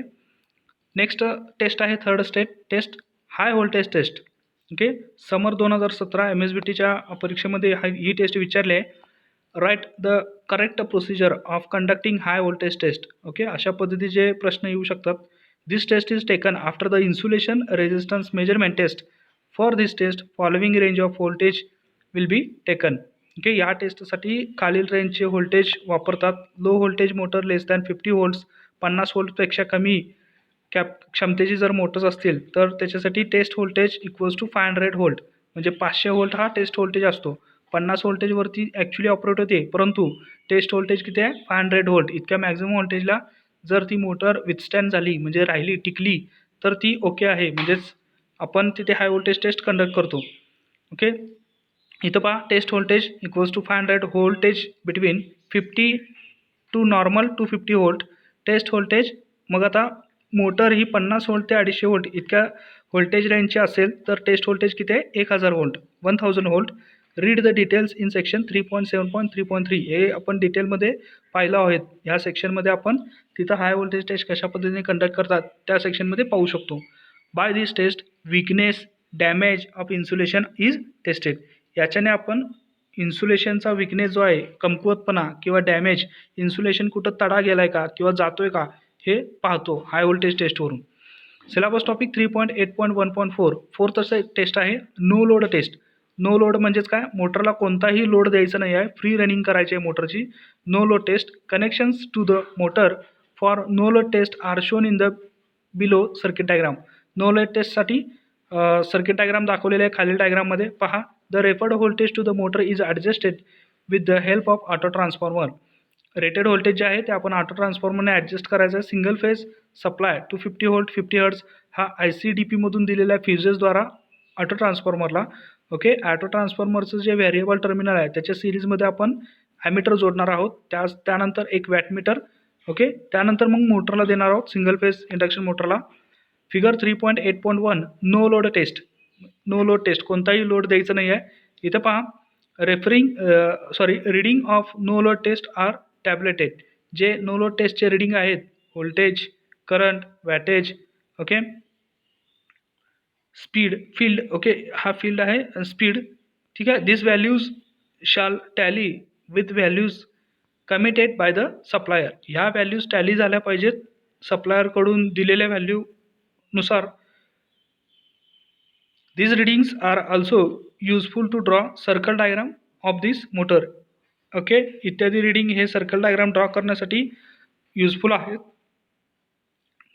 नेक्स्ट टेस्ट आहे third test, high voltage test. Okay, summer 2017 MSBTच्या परीक्षेमध्ये ही टेस्ट विचारली आहे. Write the correct procedure of conducting high voltage test. Okay, अशा पद्धतीचे प्रश्न येऊ शकतात. This test is taken after the insulation resistance measurement test. For this test following range of voltage will be taken. Okay, या टेस्टसाठी खालील रेंजचे व्होल्टेज वापरतात. Low voltage motor less than 50 volts, 50 व्होल्टपेक्षा कमी क्षमतेची जर मोटर्स असतील तर त्याच्यासाठी test voltage equals to 500 volt. म्हणजे 500 व्होल्ट हा टेस्ट व्होल्टेज असतो. 50 व्होल्टेजवरती ॲक्च्युली ऑपरेट होते, परंतु टेस्ट व्होल्टेज किती आहे? 500 व्होल्ट. इतक्या मॅक्झिमम व्होल्टेजला जर ती मोटर विथस्टँड झाली, म्हणजे राहिली, टिकली, तर ती ओके आहे, म्हणजेच आपण तिथे हाय व्होल्टेज टेस्ट कंडक्ट करतो. ओके, इथं पहा, test voltage equals to 500 voltage between 50 to normal to 50 volt. Test voltage, मग आता मोटर ही 50 व्होल्ट ते 250 व्होल्ट इतक्या व्होल्टेज रेंजची असेल तर टेस्ट व्होल्टेज किती आहे? 1000 volt, 1000 volt. Read the details in section 3.7.3.3. हे आपण डिटेलमध्ये पाहिलं आहेत. ह्या सेक्शनमध्ये आपण तिथं हाय व्होल्टेज टेस्ट कशा पद्धतीने कंडक्ट करतात त्या सेक्शनमध्ये पाहू शकतो. By this test weakness damage of insulation is tested. याच्याने आपण इन्सुलेशनचा विकनेस जो आहे, कमकुवतपणा किंवा डॅमेज, इन्सुलेशन कुठं तडा गेला आहे का किंवा जातो आहे का हे पाहतो हाय व्होल्टेज टेस्टवरून. Syllabus topic 3.8.1.4. फोर्थ टेस्ट आहे no load test. No load म्हणजेच काय? मोटरला कोणताही लोड द्यायचा नाही आहे, फ्री रनिंग करायची आहे मोटरची. No load test. Connections to the motor for no load test are shown in the below circuit diagram. No load टेस्टसाठी सर्किट डायग्राम दाखवलेले आहे खालील डायग्राममध्ये पहा. The referred voltage to the motor is adjusted with the help of auto transformer. Rated voltage जे आहे ते आपण ऑटो ट्रान्सफॉर्मरने ॲडजस्ट करायचं आहे. Single phase supply to 50 volt 50 hertz हा ICDPमधून दिलेल्या फ्युजेसद्वारा ऑटो ट्रान्सफॉर्मरला. ओके, ऑटो ट्रान्सफॉर्मरचं जे व्हेरिएबल टर्मिनल आहे त्याच्या सिरीजमध्ये आपण ॲमीटर जोडणार आहोत. त्यानंतर एक वॅटमीटर. ओके, त्यानंतर मग मोटरला देणार आहोत, सिंगल फेज इंडक्शन मोटरला. Figure 3.8.1 no load test. No load test, कोणताही लोड द्यायचा नाही आहे. इथं पहा, reading of no load test are tabulated. जे नो लोड टेस्टचे रिडिंग आहेत, voltage, current, wattage, okay, speed, field. Okay, हा फील्ड आहे, स्पीड. ठीक आहे, this values shall tally with values committed by the supplier. ह्या व्हॅल्यूज टॅली झाल्या पाहिजेत सप्लायरकडून दिलेल्या व्हॅल्यूनुसार. These readings are also useful to draw circle diagram of this motor. Okay, इत्यादी रीडिंग हे सर्कल डायग्राम ड्रॉ करण्यासाठी युजफुल आहेत.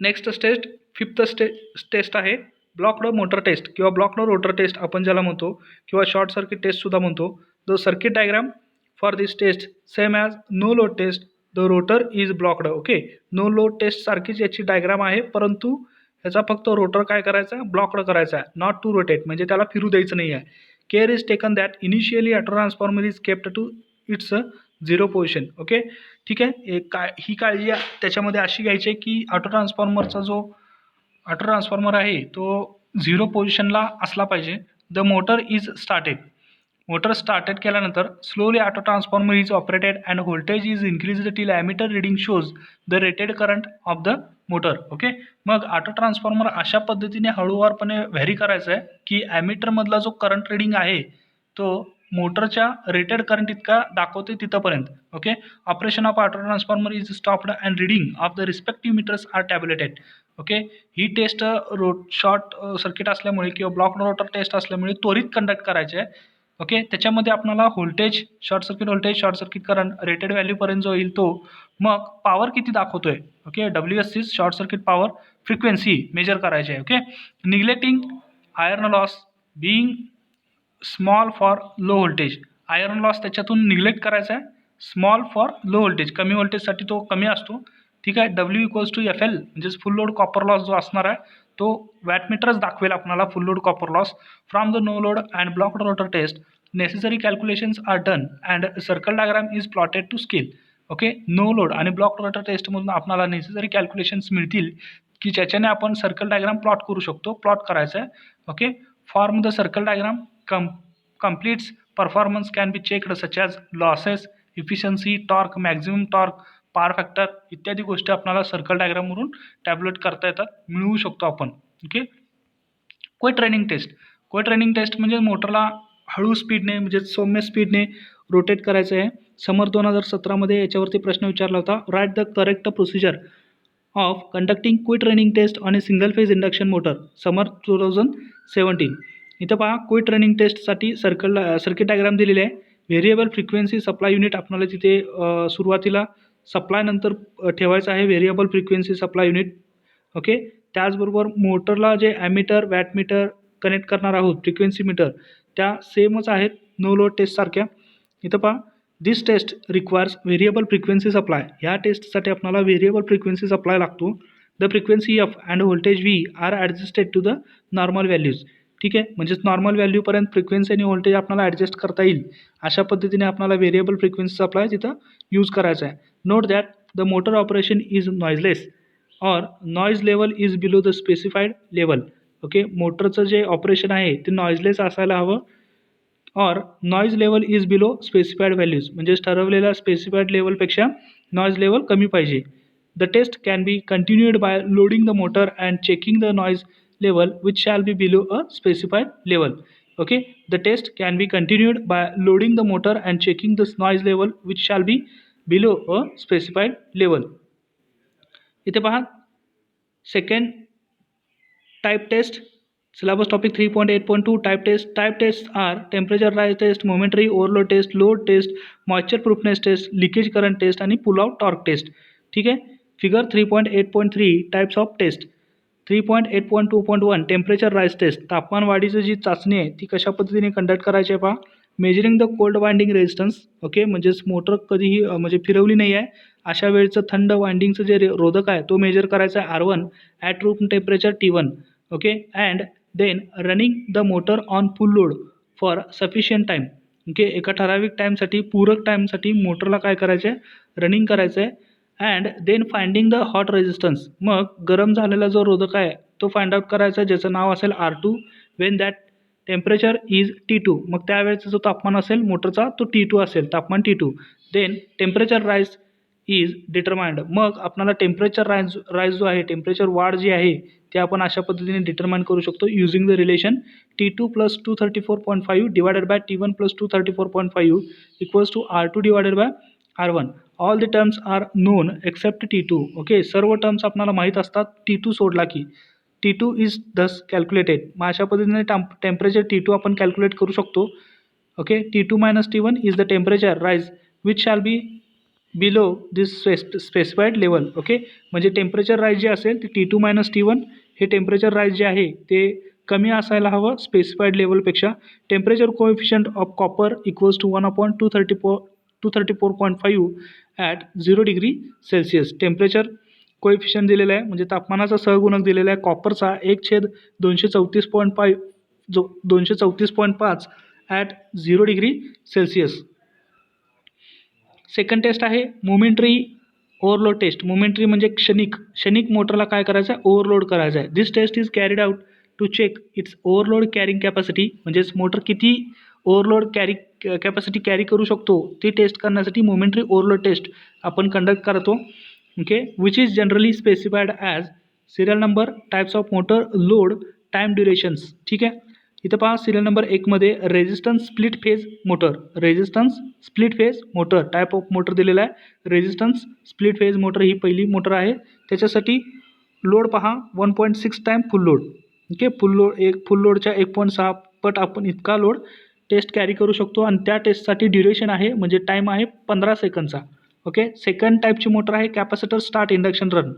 नेक्स्ट टेस्ट, फिफ्थ टेस्ट आहे ब्लॉक्ड मोटर टेस्ट किंवा ब्लॉक्ड रोटर टेस्ट आपण ज्याला म्हणतो, किंवा शॉर्ट सर्किट टेस्टसुद्धा म्हणतो. The circuit diagram for this test same as no load test. The rotor is blocked. Okay, no load test सारखीच याची डायग्राम आहे, परंतु ह्याचा फक्त रोटर काय करायचा आहे? ब्लॉक्ड करायचा आहे, नॉट टू रोटेट, म्हणजे त्याला फिरू द्यायचं नाही आहे. Care is taken that initially auto transformer is kept to its 0 position. Okay, ठीक आहे, ही काळजी त्याच्यामध्ये अशी घ्यायची आहे की ऑटो ट्रान्सफॉर्मरचा जो ऑटो ट्रान्सफॉर्मर आहे तो 0 पोझिशनला असला पाहिजे. The motor is started. Motor started केल्यानंतर slowly auto transformer is operated and voltage is increased till ammeter reading shows the rated current of the motor. Okay, मग ऑटो ट्रान्सफॉर्मर अशा पद्धतीने हळूवारपणे व्हॅरी करायचं आहे की ॲमीटरमधला जो करंट रिडिंग आहे तो मोटरच्या रेटेड करंट इतका दाखवते तिथंपर्यंत. Okay. Operation of auto transformer is stopped and reading of the respective meters are tabulated. Okay. ही टेस्ट शॉर्ट सर्किट असल्यामुळे किंवा ब्लॉक रोटर टेस्ट असल्यामुळे त्वरित कंडक्ट करायचे आहे. ओके. त्याच्यामध्ये आपल्याला voltage, short circuit voltage, short circuit current rated व्हॅल्यूपर्यंत जो येईल तो, मग पॉवर किती दाखवतोय. Okay. WSC short circuit power frequency measure करायची आहे. Okay. Neglecting iron loss being small for low voltage. Iron loss त्याच्यातून निग्लेक्ट करायचा आहे. स्मॉल फॉर लो व्होल्टेज, कमी व्होल्टेजसाठी तो कमी असतो. ठीक आहे. W=FL म्हणजेच फुल लोड कॉपर लॉस जो असणार आहे तो वॅटमीटरच दाखवेल आपल्याला full load copper loss. From the no load and blocked rotor test necessary calculations are done and circle diagram is plotted to scale. Okay. No load आणि ब्लॉक रोटर टेस्टमधून आपल्याला नेसेसरी कॅल्क्युलेशन्स मिळतील की ज्याच्याने आपण सर्कल डायग्राम प्लॉट करू शकतो. प्लॉट करायचं आहे. Okay. Form the circle diagram completes performance can be checked such as losses, efficiency, torque, maximum torque, power factor इत्यादी गोष्टी आपल्याला सर्कल डायग्रामवरून टॅब्युलेट करता येतात, मिळवू शकतो आपण. Okay. Quick running test. Quick running test म्हणजे मोटरला हळू स्पीडने म्हणजे सौम्य स्पीडने रोटेट करायचं आहे. समर 2017मध्ये याच्यावरती प्रश्न विचारला होता. Right the correct procedure of conducting quick running test on a single phase induction motor. Summer 2017. इथं पहा क्विक रनिंग टेस्टसाठी सर्किट डायग्राम दिलेली आहे. व्हेरिएबल फ्रिक्वेन्सी सप्लाय युनिट आपल्याला तिथे सुरुवातीला सप्लाय नंतर ठेवायचं आहे. Variable frequency supply unit. Okay. त्याचबरोबर मोटरला जे ॲमीटर वॅटमीटर कनेक्ट करणार आहोत, फ्रिक्वेन्सी मीटर, त्या सेमच आहेत नो लोड टेस्टसारख्या. इथं पहा this test requires variable frequency supply. ह्या टेस्टसाठी आपल्याला व्हेरिएबल फ्रिक्वेन्सी सप्लाय लागतो. The frequency F and voltage V are adjusted to the normal values. ठीक आहे. म्हणजेच नॉर्मल व्हॅल्यूपर्यंत फ्रिक्वेन्सी आणि व्होल्टेज आपल्याला ॲडजस्ट करता येईल अशा पद्धतीने आपल्याला व्हेरिएबल फ्रिक्वेन्सी सप्लाय तिथं यूज करायचा आहे. Note that the motor operation is noiseless or noise level is below the specified level. Okay. मोटरचं जे ऑपरेशन आहे ते नॉइजलेस असायला हवं और noise level is below specified values म्हणजेच ठरवलेल्या स्पेसिफाईड लेवलपेक्षा नॉइज लेवल कमी पाहिजे. The test can be continued by loading the motor and checking the noise level which shall be below a specified level. Okay. The test can be continued by loading the motor and checking the noise level which shall be below a specified level. इथे पहा second type test syllabus topic 3.8.2 type test. Type tests are temperature rise test, momentary overload test, load test, moisture proofness test, leakage current test आणि pull out torque test. ठीक आहे. Figure 3.8.3 types of test. 3.8.2.1 temperature rise test. तापमान वाढीची जी चाचणी आहे ती कशा पद्धतीने कंडक्ट करायची आहे पहा. Measuring the cold winding resistance. Okay. म्हणजेच मोटर कधीही म्हणजे फिरवली नाही आहे अशा वेळचं थंड वाइंडिंगचं जे रोधक आहे तो मेजर करायचा आहे R1 at room temperature T1. Okay. And then running the motor on full load for sufficient time. Okay. एका ठराविक टाईमसाठी पूरक टाईमसाठी मोटरला काय करायचं आहे, रनिंग करायचं आहे. And then finding the hot resistance. मग गरम झालेला जो रोधक आहे तो फाइंड आउट करायचा ज्याचं नाव असेल R2 Wien that temperature is T2. मग त्यावेळेचा जो तापमान असेल मोटरचा तो T2 असेल, तापमान T2. Then temperature rise is determined. मग आपल्याला टेम्परेचर राईज जो आहे, टेम्परेचर वाढ जी आहे ते आपण अशा पद्धतीने डिटरमाइन करू शकतो using the relation T2 + 234.5 divided by T1 + 234.5 equals to R2 divided by R1. All the terms are known except T2. Okay. सर्व टर्म्स आपल्याला माहीत असतात T2 सोडला की. T2 इज दस कॅल्क्युलेटेड. मग अशा पद्धतीने टेम्परेचर T2 आपण कॅल्क्युलेट करू शकतो. Okay. T2 - T1 is the temperature rise which shall be below this specified level. Okay. म्हणजे टेम्परेचर राईज जे असेल ते T2 - T1 हे टेम्परेचर राईज जे आहे ते कमी असायला हवं स्पेसिफाईड लेवलपेक्षा. Temperature coefficient of copper equals to 1/234.5 at 0 degree celsius. Temperature coefficient दिलेला आहे म्हणजे तापमानाचा सहगुणक दिलेला आहे कॉपरचा 1/234.5 जो 234.5 at 0 degree celsius. Second test आहे मोमेंटरी ओव्हरलोड टेस्ट. मोमेंटरी म्हणजे क्षणिक मोटरला काय करायचं आहे, ओव्हरलोड करायचं आहे. This test is carried out to check its overload carrying capacity. म्हणजेच मोटर किती ओव्हरलोड कॅपॅसिटी कॅरी करू शकतो ती टेस्ट करण्यासाठी मोमेंटरी ओव्हरलोड टेस्ट आपण कंडक्ट करतो. Okay. Which is generally specified as serial number, types of motor, load, time durations. ठीक आहे. इथं पहा सिरियल नंबर 1मध्ये resistance split phase motor, resistance split phase motor type of motor दिलेला आहे. रेझिस्टन्स स्प्लिट फेज मोटर ही पहिली मोटर आहे. त्याच्यासाठी लोड पहा 1.6 time full load. Okay, full लोडच्या 1.6 पट आपण इतका लोड टेस्ट कॅरी करू शकतो आणि त्या टेस्टसाठी ड्युरेशन आहे म्हणजे टाईम आहे 15 सेकंदचा. ओके, सेकंड टाईपची मोटर आहे capacitor start induction run.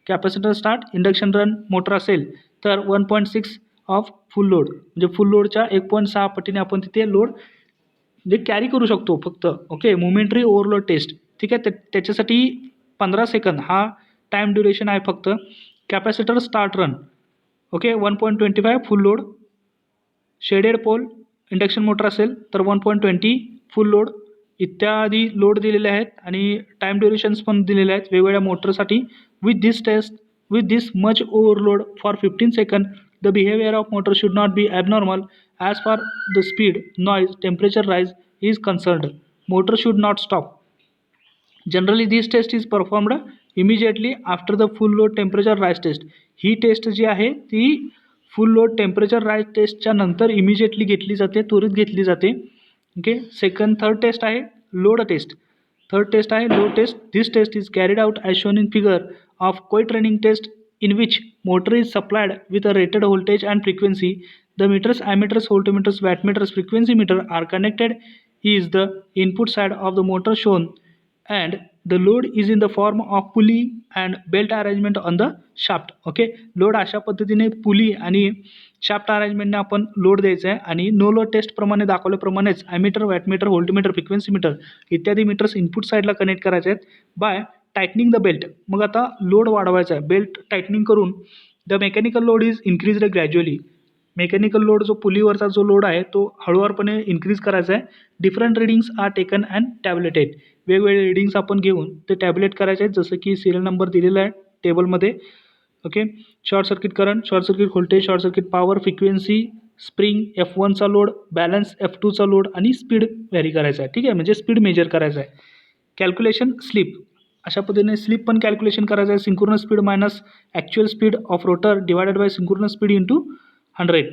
Capacitor start induction run motor असेल तर 1.6 ऑफ फुल लोड म्हणजे फुल लोडच्या 1.6 पटीने आपण तिथे लोड म्हणजे कॅरी करू शकतो फक्त. Okay, momentary overload test. ठीक आहे, त्याच्यासाठी 15 सेकंद हा टाईम ड्युरेशन आहे फक्त. Capacitor start run. Okay, 1.25 full load. Shaded pole induction motor असेल तर 1.20 फुल लोड इत्यादी लोड दिलेले आहेत आणि टाईम ड्युरेशन्स पण दिलेले आहेत वेगवेगळ्या मोटरसाठी. With this much overload for 15 second the behaviour of motor should not be abnormal as far the speed noise temperature rise is concerned. Motor should not stop. Generally this test is performed immediately after the full load temperature rise test. ही टेस्ट जी आहे ती फुल लोड टेम्परेचर राईज टेस्टच्या नंतर इमिजिएटली घेतली जाते, त्वरित घेतली जाते. ओके, थर्ड टेस्ट आहे लोड टेस्ट. थर्ड टेस्ट आहे load test. This test is carried out as shown in figure of कोई training test in which motor is supplied with a rated voltage and frequency. The meters, ammeters, voltmeters, wattmeters, frequency meter are connected is the input side of the motor shown and the load is in the form of pulley and belt arrangement on the shaft. Okay, load अशा पद्धतीने पुली आणि शाफ्ट अरेंजमेंटने आपण लोड द्यायचा आहे आणि नो लोड टेस्ट प्रमाणे दाखवल्याप्रमाणेच ammeter, wattmeter, voltmeter, frequency meter इत्यादी मीटर्स इनपुट साईडला कनेक्ट करायचे आहेत बाय टायटनिंग द बेल्ट. मग आता लोड वाढवायचा आहे, बेल्ट टायटनिंग करून the mechanical load is increased gradually. Mechanical load जो पुलीवरचा जो लोड आहे तो हळूवारपणे इन्क्रीज करायचा आहे. Different readings are taken and tabulated. वेगवेगळे रिडिंग्स आपण घेऊन ते टॅबलेट करायचे आहेत जसं की सिरियल नंबर दिलेला आहे टेबलमध्ये. Okay, short circuit current, short circuit voltage, short circuit power, frequency, spring, F1चा लोड, बॅलन्स F2चा लोड आणि स्पीड व्हॅरी करायचा आहे. ठीक आहे, म्हणजे स्पीड मेजर करायचा आहे. कॅल्क्युलेशन स्लिप, अशा पद्धतीने स्लिप पण कॅल्क्युलेशन करायचं आहे. Synchronous speed minus actual speed of rotor divided by synchronous speed into 100.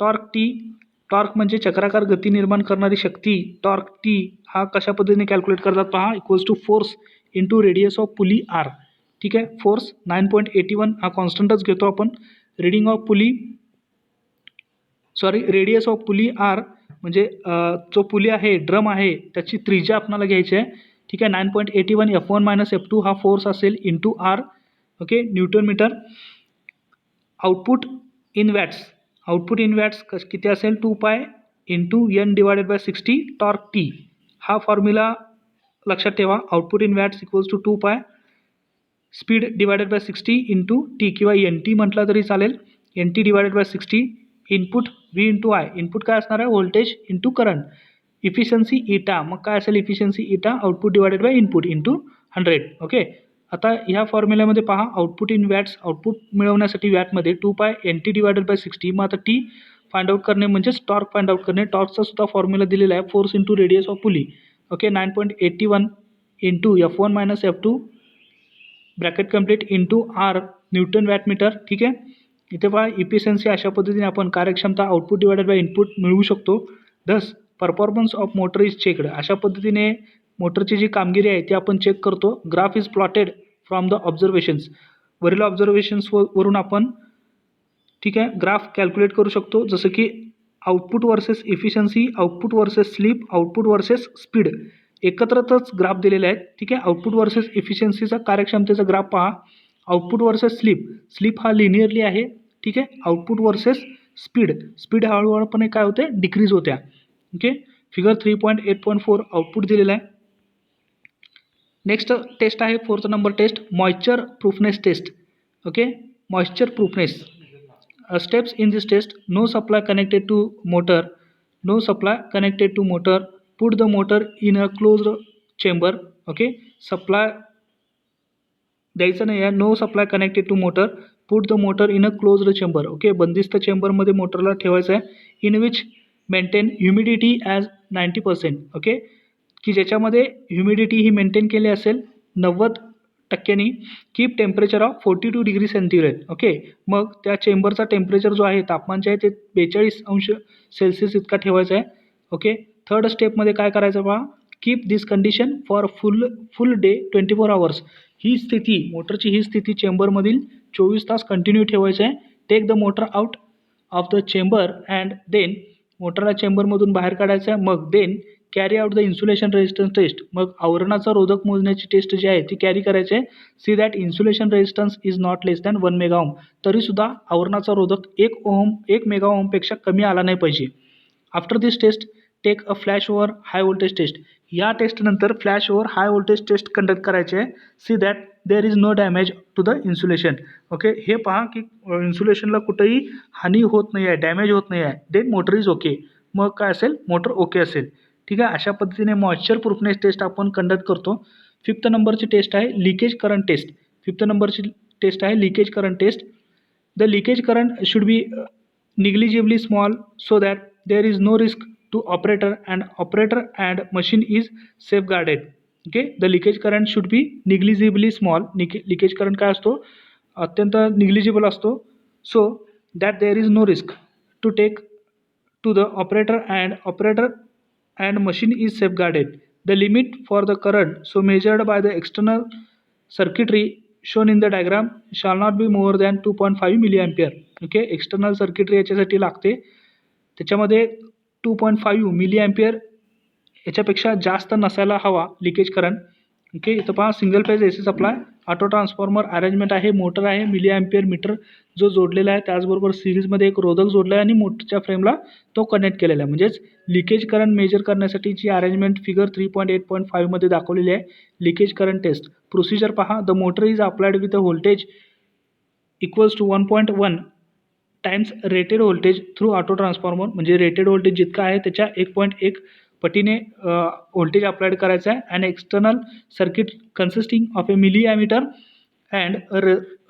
Torque T, torque म्हणजे चक्राकार गती निर्माण करणारी शक्ती. टॉर्क टी हा कशा पद्धतीने कॅल्क्युलेट करतात पहा. Equals to force into radius of pulley R. ठीक आहे, फोर्स 9.81 हा कॉन्स्टंटच घेतो आपण. Reading of pulley radius of pulley R म्हणजे जो पुली आहे ड्रम आहे त्याची त्रिज्या आपल्याला घ्यायची आहे. ठीक आहे, 9.81 F1 मायनस F2 हा फोर्स असेल into R. Okay, newton metre. Output in watts, output in watts किती असेल 2 pi into N divided by 60 torque T. हा फॉर्म्युला लक्षात ठेवा. Output in watts equals to 2 pi speed divided by 60 into T किंवा NT म्हटलं तरी चालेल. NT divided by 60. Input V into I, input काय असणार आहे व्होल्टेज इंटू करंट. इफिशियन्सी इटा, मग काय असेल इफिशियन्सी इटा output divided by input into 100. Okay, आता ह्या फॉर्म्युल्यामध्ये पहा आउटपुट इन वॅट्स, आउटपुट मिळवण्यासाठी वॅटमध्ये 2 पाय NT डिवायडेड बाय 60. मग आता टी फाइंड आउट करणे म्हणजेच टॉर्क फाइंड आउट करणे. टॉर्कचा सुद्धा फॉर्म्युला दिलेला आहे force into radius of pulley. Okay, 9.81 into F1 minus F2 bracket complete into R newton watt metre. ठीक आहे, इथे पहा इफिशियन्सी अशा पद्धतीने आपण कार्यक्षमता आउटपुट डिवायडेड बाय इनपुट मिळवू शकतो. दस performance of motor is checked. अशा पद्धतीने मोटरची जी कामगिरी आहे ती आपण चेक करतो. Graph is plotted from the observations. वरील ऑब्झर्वेशन्स वरून आपण ठीक आहे ग्राफ कॅल्क्युलेट करू शकतो जसं की output versus efficiency, output versus sleep, output versus speed एकत्रच ग्राफ दिलेले आहेत. ठीक आहे, आउटपुट वर्सेस इफिशियन्सीचा कार्यक्षमतेचा ग्राफ पहा. आउटपुट वर्सेस स्लीप, स्लीप हा लिनियरली आहे. ठीक आहे, आउटपुट वर्सेस स्पीड, स्पीड हळूहळूपणे काय होते डिक्रीज होत्या. ओके, फिगर 3.8.4 आउटपुट दिलेला आहे. नेक्स्ट टेस्ट आहे 4th number test moisture proofness test. Okay, moisture proofness steps in this test. No supply connected to motor, no supply connected to motor. Put the motor in a closed chamber. Okay, supply द्यायचं नाही आहे. No supply connected to motor. Put the motor in a closed chamber. Okay, बंदिस्त चेंबरमध्ये मोटरला ठेवायचं आहे. In which maintain humidity as 90%. Okay, की ज्याच्यामध्ये ह्युमिडिटी ही मेंटेन केली असेल 90 टक्क्यांनी keep temperature of 42 degree centigrade. Okay, मग त्या चेंबरचा टेम्परेचर जो आहे, तापमान जे आहे ते 42° इतका ठेवायचा आहे. ओके, थर्ड स्टेपमध्ये काय करायचं पहा, keep this condition for full day 24 hours. ही स्थिती, मोटरची ही स्थिती चेंबरमधील 24 तास कंटिन्यू ठेवायचं आहे. Take the motor out of the chamber and then, मोटरला चेंबरमधून बाहेर काढायचं आहे. मग then carry out the insulation resistance test. मग आवरणाचा रोधक मोजण्याची टेस्ट जी आहे ती कॅरी करायची आहे. See that insulation resistance is not less than 1 mega ohm. तरीसुद्धा आवरणाचा रोधक 1 मेगा ओमपेक्षा कमी आला नाही पाहिजे. After this test take a flash over high voltage test. या टेस्टनंतर flash over high voltage test conduct करायचे आहे. See that there is no damage to the insulation. Okay, हे पहा की इन्सुलेशनला कुठेही हानी होत नाही आहे, डॅमेज होत नाही आहे. Then motor is okay. मग काय असेल, मोटर ओके असेल. ठीक आहे, अशा पद्धतीने मॉइश्चर प्रूफनेस टेस्ट आपण कंडक्ट करतो. 5th नंबरची टेस्ट आहे लिकेज करंट टेस्ट. 5th नंबरची टेस्ट आहे leakage current test. The leakage current should be negligibly small so that there is no risk to operator and machine is safeguarded. Okay, the leakage current should be negligibly small. Leakage current काय असतो, अत्यंत निग्लिजिबल असतो. so that there is no risk to take to the operator and machine is safeguarded. The limit for the current so measured by the external circuitry shown in the diagram shall not be more than 2.5 milliampere. Okay, external circuitry याच्यासाठी लागते, त्याच्यामध्ये 2.5 मिलीॲम्पियर याच्यापेक्षा जास्त नसायला हवा लिकेज करंट. ओके, इथं पहा single phase AC supply, auto transformer arrangement आहे, मोटर आहे, मिलीॲम्पियर मीटर जो जोडलेला आहे, त्याचबरोबर सिरीजमध्ये एक रोधक जोडला आहे आणि मोटरच्या फ्रेमला तो कनेक्ट केलेला आहे. म्हणजेच लिकेज करंट मेजर करण्यासाठी जी अरेंजमेंट फिगर 3.8.5 मध्ये दाखवलेली आहे, लिकेज करंट टेस्ट प्रोसिजर पहा. The motor is applied with a voltage equals to 1.1 times rated voltage through auto transformer. म्हणजे रेटेड व्होल्टेज जितका आहे त्याच्या 1.1 पटीने व्होल्टेज अप्लाइड करायचा आहे. And external circuit consisting of a milliammeter and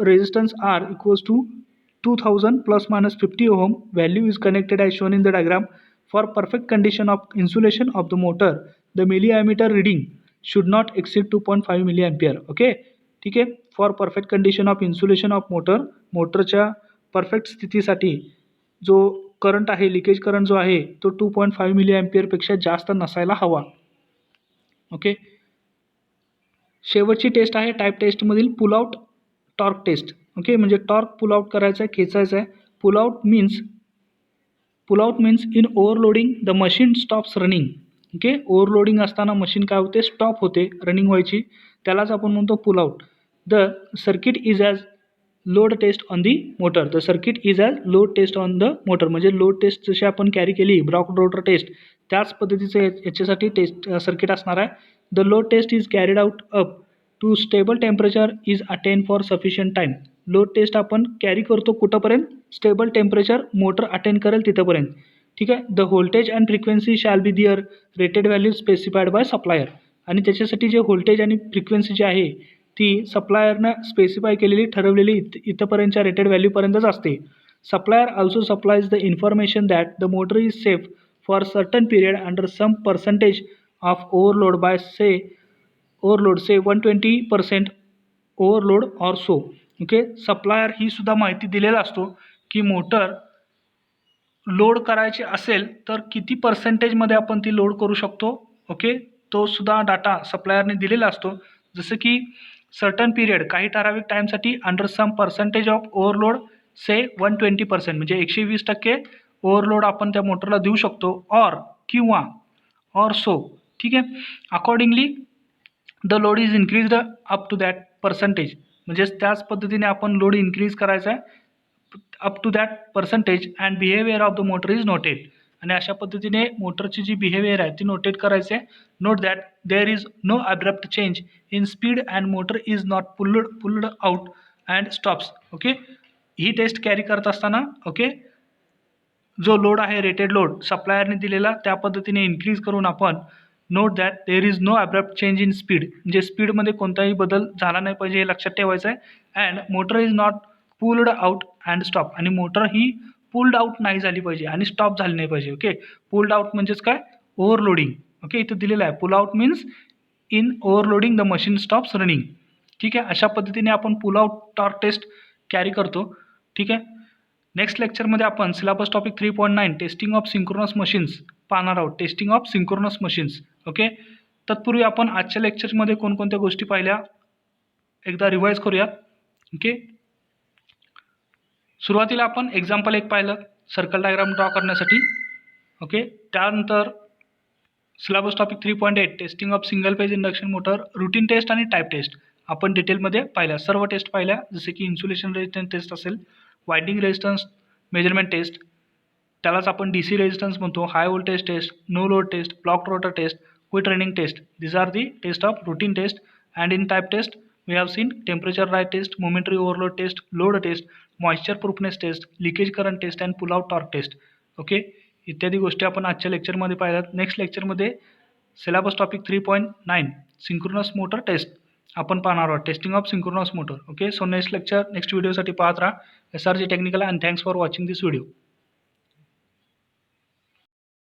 resistance R equals to 2000 ± 50 ohm. Value is connected as shown in the diagram. For perfect condition of insulation of the motor the मिलीॲमीटर reading should not exceed 2.5 milliampere. Okay, ठीक आहे. For perfect condition of insulation of motor, मोटरच्या परफेक्ट स्थितीसाठी जो करंट आहे, लिकेज करंट जो आहे तो 2.5 मिलीॲम्पियरपेक्षा जास्त नसायला हवा. ओके, शेवटची टेस्ट आहे टाईप टेस्टमधील pull out torque test. Okay, म्हणजे टॉर्क पुल आउट करायचा आहे, खेचायचा आहे. Pull out means in overloading the machine stops running. Okay, overloading असताना मशीन काय होते, स्टॉप होते, रनिंग व्हायची, त्यालाच आपण म्हणतो pull out. The circuit is as load test on the motor. The circuit is as load test on the motor. म्हणजे लोड टेस्ट जशी आपण कॅरी केली ब्लॉक रोटर टेस्ट, त्याच पद्धतीचं याच्यासाठी टेस्ट सर्किट असणार आहे. The load test is carried out up to stable temperature is attain for sufficient time. Load test आपण कॅरी करतो कुठंपर्यंत, स्टेबल टेम्परेचर मोटर अटेन करेल तिथंपर्यंत. ठीक आहे. The voltage and frequency shall be their rated value specified by supplier. आणि त्याच्यासाठी जे व्होल्टेज आणि फ्रिक्वेन्सी जी आहे ती सप्लायरनं स्पेसिफाय केलेली, ठरवलेली इथंपर्यंतच्या रेटेड व्हॅल्यूपर्यंतच असते. Supplier also supplies the information that the motor is safe for certain period under some percentage of overload by say 120% overload or so. Okay, supplier ही सुद्धा माहिती दिलेला असतो की मोटर लोड करायची असेल तर किती पर्सेंटेजमध्ये आपण ती लोड करू शकतो. ओके, तो सुद्धा डाटा सप्लायरने दिलेला असतो. जसं की सर्टन पिरियड, काही ठराविक टाईमसाठी, under some percentage of overload say 120%, म्हणजे 120% ओव्हरलोड आपण त्या मोटरला देऊ शकतो. Or so. ठीक आहे. Accordingly the load is increased up to that percentage. म्हणजेच त्याच पद्धतीने आपण लोड इन्क्रीज करायचा आहे up to that percentage. And behaviour of the motor is noted. आणि अशा पद्धतीने मोटरची जी बिहेवियर आहे ती नोटेट करायची आहे. Note that there is no abrupt change in speed and motor is not pulled out and stops. Okay, ही टेस्ट कॅरी करत असताना ओके जो लोड आहे, रेटेड लोड सप्लायरने दिलेला, त्या पद्धतीने इन्क्रीज करून आपण note that there is no abrupt change in speed, म्हणजे स्पीडमध्ये कोणताही बदल झाला नाही पाहिजे हे लक्षात ठेवायचं आहे. And motor is not pulled out and stop. आणि मोटर ही पुल्ड आउट नाही झाली पाहिजे आणि स्टॉप झाली नाही पाहिजे. ओके, पुल्ड आउट म्हणजेच काय, ओव्हरलोडिंग. ओके, इथं दिलेलं आहे pull out means in overloading the machine stops running. ठीक आहे. अशा पद्धतीने आपण pull out torque test carry करतो. ठीक आहे. नेक्स्ट लेक्चरमध्ये आपण syllabus topic 3.9 testing of synchronous machines पाहणार आहोत. Testing of synchronous machines. Okay. तत्पूर्वी आपण आजच्या लेक्चरमध्ये कोणकोणत्या गोष्टी पाहिल्या एकदा रिवाईज करूया. ओके. सुरुवातीला आपण एक्झाम्पल एक पाहिलं सर्कल डायग्राम ड्रॉ करण्यासाठी. ओके. त्यानंतर syllabus topic 3.8 testing of single phase induction motor routine test आणि टाईप टेस्ट आपण डिटेलमध्ये पाहिल्या. सर्व टेस्ट पाहिल्या, जसे की इन्सुलेशन रेजिस्टन्स टेस्ट असेल, वाइंडिंग रेजिस्टन्स मेजरमेंट टेस्ट, त्यालाच आपण DC रेजिस्टन्स म्हणतो, high voltage test, no load test, block rotor test, quit running test. These are the test of routine test. And in type test we have seen temperature rise test, momentary overload test, load test, moisture proofness test, leakage current test and pull out torque test. Okay. इत्यादी गोष्टी आपण आजच्या लेक्चरमध्ये पाहिल्यात. नेक्स्ट लेक्चरमध्ये syllabus topic 3.9 synchronous motor test आपण पाहणार आहोत. Testing of synchronous motor. Okay. So next lecture next व्हिडिओसाठी पाहत राहा. SRG technical and thanks for watching this video.